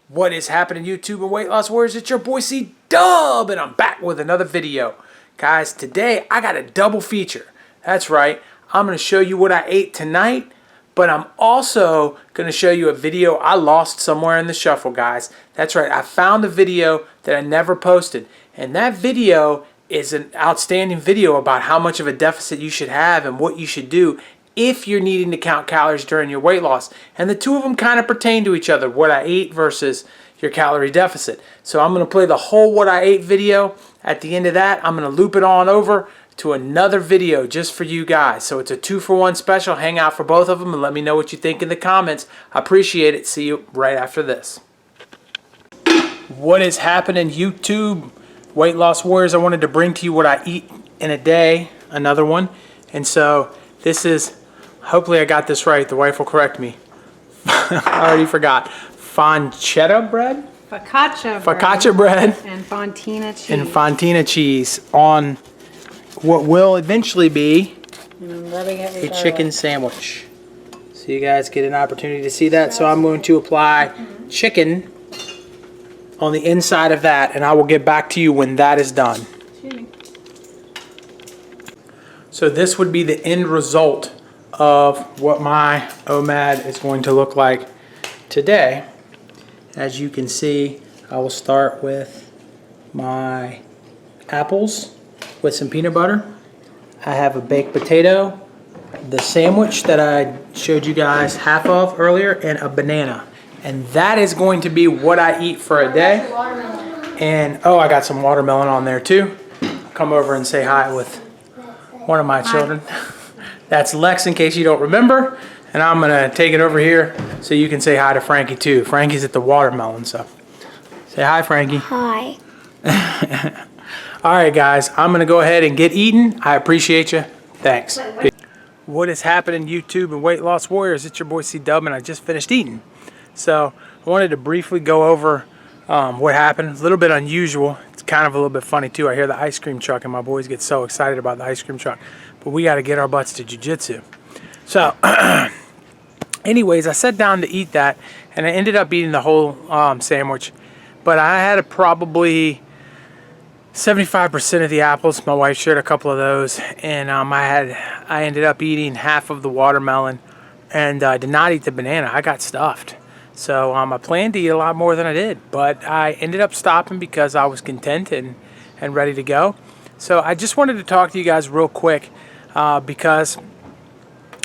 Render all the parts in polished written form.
What is happening, YouTube and weight loss warriors? It's your boy C Dub, and I'm back with another video. Guys, today I got a double feature. That's right, I'm going to show you what I ate tonight, but I'm also going to show you a video I lost somewhere in the shuffle, guys. That's right, I found a video that I never posted, and that video is an outstanding video about how much of a deficit you should have and what you should do if you're needing to count calories during your weight loss. And the two of them kind of pertain to each other, what I ate versus your calorie deficit. So I'm going to play the whole what I ate video. At the end of that, I'm going to loop it on over to another video just for you guys. So it's a 2-for-1 special. Hang out for both of them and let me know what you think in the comments. I appreciate it. See you right after this. What is happening, YouTube? Weight loss warriors, I wanted to bring to you what I eat in a day, another one. And so this is, hopefully I got this right, the wife will correct me. I already forgot. Pancetta bread? Focaccia bread. And fontina cheese. And fontina cheese on what will eventually be a chicken sandwich. So you guys get an opportunity to see that. So I'm going to apply chicken on the inside of that, and I will get back to you when that is done. So this would be the end result of what my OMAD is going to look like today. As you can see, I will start with my apples with some peanut butter. I have a baked potato, the sandwich that I showed you guys half of earlier, and a banana. And that is going to be what I eat for a day. And oh, I got some watermelon on there too. Come over and say hi with one of my children. That's Lex, in case you don't remember. And I'm gonna take it over here so you can say hi to Frankie too. Frankie's at the watermelon, so say hi, Frankie. Hi. All right, guys, I'm gonna go ahead and get eating. I appreciate you. Thanks. What is happening, YouTube and weight loss warriors? It's your boy C Dub, and I just finished eating. So I wanted to briefly go over what happened. It's a little bit unusual. It's kind of a little bit funny too. I hear the ice cream truck and my boys get so excited about the ice cream truck. But we got to get our butts to jiu-jitsu. So anyways, I sat down to eat that, and I ended up eating the whole sandwich. But I had probably 75% of the apples. My wife shared a couple of those, and I ended up eating half of the watermelon, and I did not eat the banana. I got stuffed. So I planned to eat a lot more than I did, but I ended up stopping because I was content and ready to go. So I just wanted to talk to you guys real quick because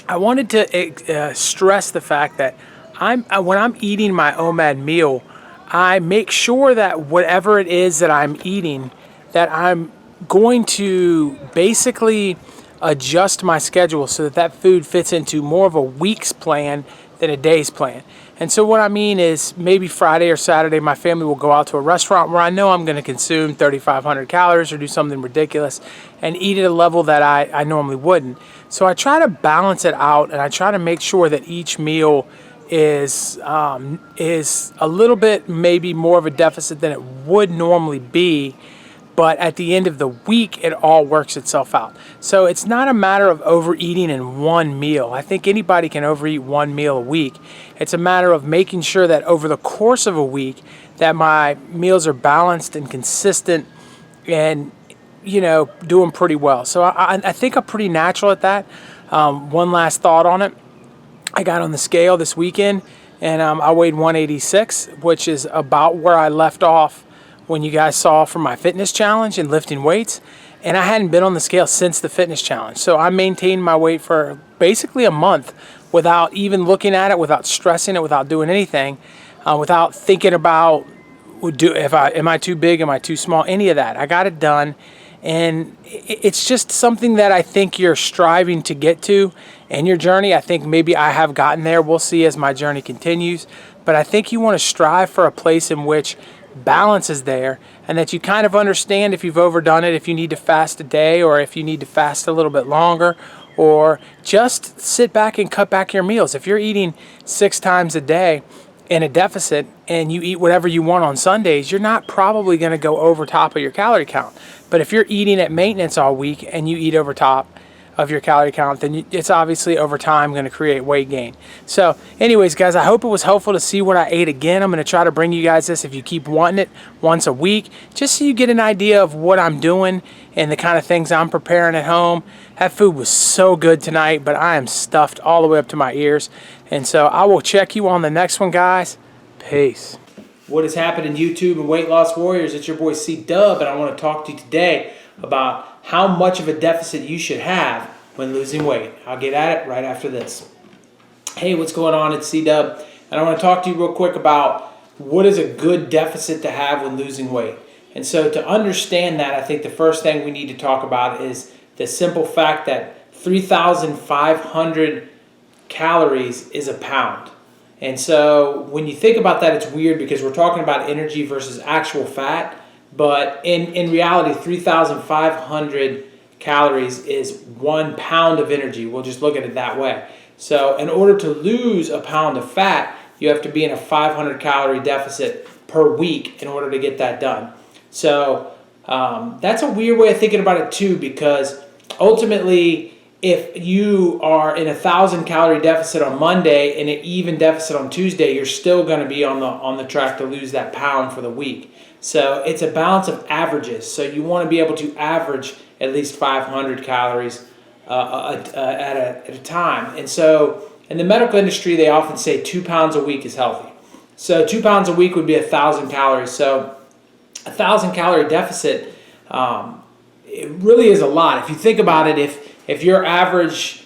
I wanted to stress the fact that when I'm eating my OMAD meal, I make sure that whatever it is that I'm eating, that I'm going to basically adjust my schedule so that that food fits into more of a week's plan than a day's plan. And so what I mean is maybe Friday or Saturday my family will go out to a restaurant where I know I'm going to consume 3,500 calories or do something ridiculous and eat at a level that I normally wouldn't. So I try to balance it out, and I try to make sure that each meal is a little bit maybe more of a deficit than it would normally be. But at the end of the week, it all works itself out. So it's not a matter of overeating in one meal. I think anybody can overeat one meal a week. It's a matter of making sure that over the course of a week that my meals are balanced and consistent and, you know, doing pretty well. So I think I'm pretty natural at that. One last thought on it. I got on the scale this weekend, and I weighed 186, which is about where I left off when you guys saw from my fitness challenge and lifting weights. And I hadn't been on the scale since the fitness challenge. So I maintained my weight for basically a month without even looking at it, without stressing it, without doing anything, without thinking about, am I too big, am I too small, any of that. I got it done. And it's just something that I think you're striving to get to in your journey. I think maybe I have gotten there. We'll see as my journey continues. But I think you want to strive for a place in which balance is there, and that you kind of understand if you've overdone it, if you need to fast a day, or if you need to fast a little bit longer, or just sit back and cut back your meals. If you're eating 6 times a day in a deficit and you eat whatever you want on Sundays, you're not probably going to go over top of your calorie count. But if you're eating at maintenance all week and you eat over top, of your calorie count, then it's obviously over time going to create weight gain. So anyways, guys, I hope it was helpful to see what I ate again. I'm going to try to bring you guys this if you keep wanting it once a week, just so you get an idea of what I'm doing and the kind of things I'm preparing at home. That food was so good tonight, but I am stuffed all the way up to my ears. And so I will check you on the next one, guys. Peace. What is happening, YouTube and weight loss warriors? It's your boy C-Dub, and I want to talk to you today about how much of a deficit you should have when losing weight. I'll get at it right after this. Hey, what's going on? It's C-Dub, and I want to talk to you real quick about what is a good deficit to have when losing weight. And so to understand that, I think the first thing we need to talk about is the simple fact that 3,500 calories is a pound. And so when you think about that, it's weird because we're talking about energy versus actual fat. But in reality, 3,500 calories is 1 pound of energy. We'll just look at it that way. So in order to lose a pound of fat, you have to be in a 500 calorie deficit per week in order to get that done. So that's a weird way of thinking about it too, because ultimately, if you are in a 1,000 calorie deficit on Monday and an even deficit on Tuesday, you're still going to be on the track to lose that pound for the week. So it's a balance of averages. So you want to be able to average at least 500 calories at a time. And so in the medical industry, they often say 2 pounds a week is healthy. So 2 pounds a week would be 1,000 calories. So a 1,000 calorie deficit, it really is a lot. If you think about it, if your average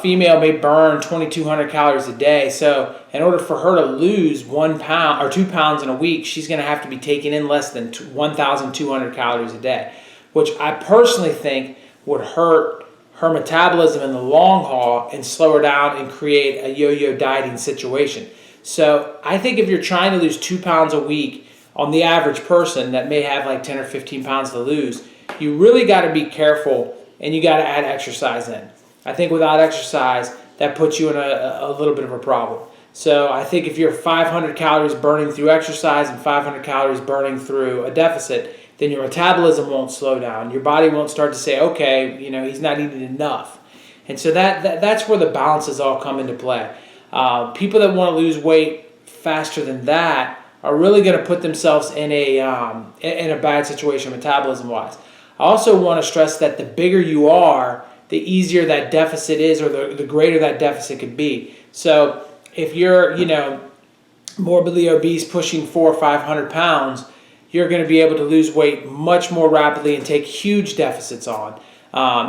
female may burn 2,200 calories a day, so in order for her to lose 1 pound or 2 pounds in a week, she's going to have to be taking in less than 1,200 calories a day, which I personally think would hurt her metabolism in the long haul and slow her down and create a yo-yo dieting situation. So I think if you're trying to lose 2 pounds a week on the average person that may have like 10 or 15 pounds to lose, you really got to be careful and you got to add exercise in. I think without exercise, that puts you in a little bit of a problem. So I think if you're 500 calories burning through exercise and 500 calories burning through a deficit, then your metabolism won't slow down. Your body won't start to say, okay, he's not eating enough. And so that's where the balances all come into play. People that want to lose weight faster than that are really going to put themselves in a bad situation metabolism-wise. I also want to stress that the bigger you are, the easier that deficit is, or the greater that deficit could be. So if you're, morbidly obese, pushing 400 or 500 pounds, you're going to be able to lose weight much more rapidly and take huge deficits on.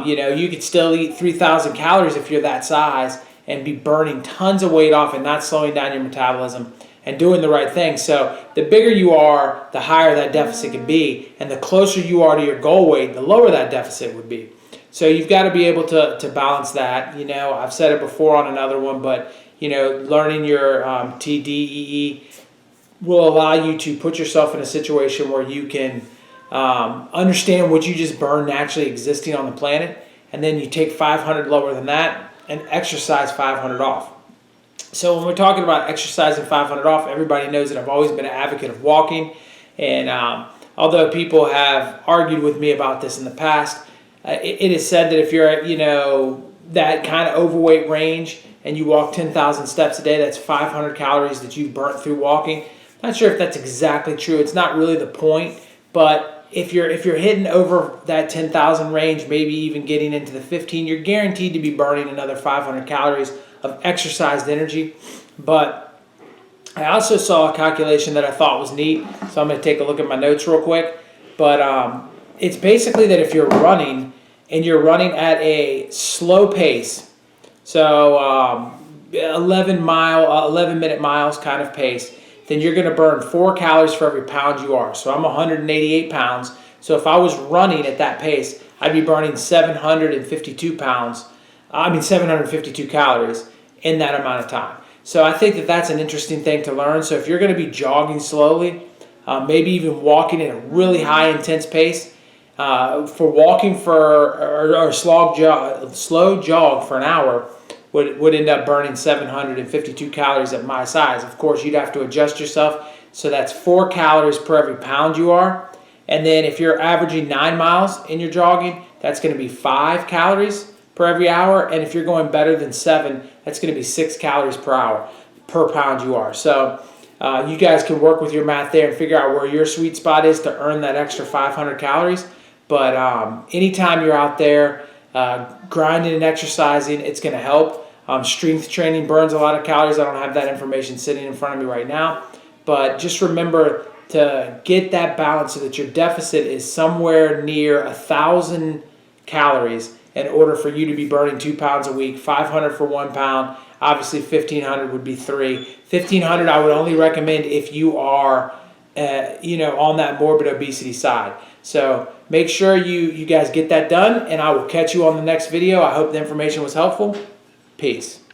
You could still eat 3,000 calories if you're that size and be burning tons of weight off and not slowing down your metabolism and doing the right thing. So the bigger you are, the higher that deficit can be, and the closer you are to your goal weight, the lower that deficit would be. So you've got to be able to balance that. I've said it before on another one, but learning your TDEE will allow you to put yourself in a situation where you can understand what you just burned naturally existing on the planet, and then you take 500 lower than that and exercise 500 off. So when we're talking about exercising 500 off, everybody knows that I've always been an advocate of walking, and although people have argued with me about this in the past, it is said that if you're at, that kind of overweight range and you walk 10,000 steps a day, that's 500 calories that you've burnt through walking. Not sure if that's exactly true. It's not really the point, but if you're hitting over that 10,000 range, maybe even getting into the 15, you're guaranteed to be burning another 500 calories of exercised energy. But I also saw a calculation that I thought was neat, so I'm going to take a look at my notes real quick. But it's basically that if you're running and you're running at a slow pace, so 11-minute miles kind of pace, then you're going to burn 4 calories for every pound you are. So I'm 188 pounds. So if I was running at that pace, I'd be burning 752 calories in that amount of time. So I think that that's an interesting thing to learn. So if you're going to be jogging slowly, maybe even walking at a really high intense pace, for walking or slow jog for an hour would end up burning 752 calories at my size. Of course, you'd have to adjust yourself. So that's 4 calories per every pound you are. And then if you're averaging 9 miles in your jogging, that's going to be 5 calories per every hour. And if you're going better than 7, that's going to be 6 calories per hour, per pound you are. So you guys can work with your math there and figure out where your sweet spot is to earn that extra 500 calories. But anytime you're out there grinding and exercising, it's going to help. Strength training burns a lot of calories. I don't have that information sitting in front of me right now. But just remember to get that balance so that your deficit is somewhere near 1,000 calories in order for you to be burning 2 pounds a week. 500 for 1 pound. Obviously 1,500 would be 3. 1,500 I would only recommend if you are on that morbid obesity side. So make sure you guys get that done, and I will catch you on the next video. I hope the information was helpful. Peace.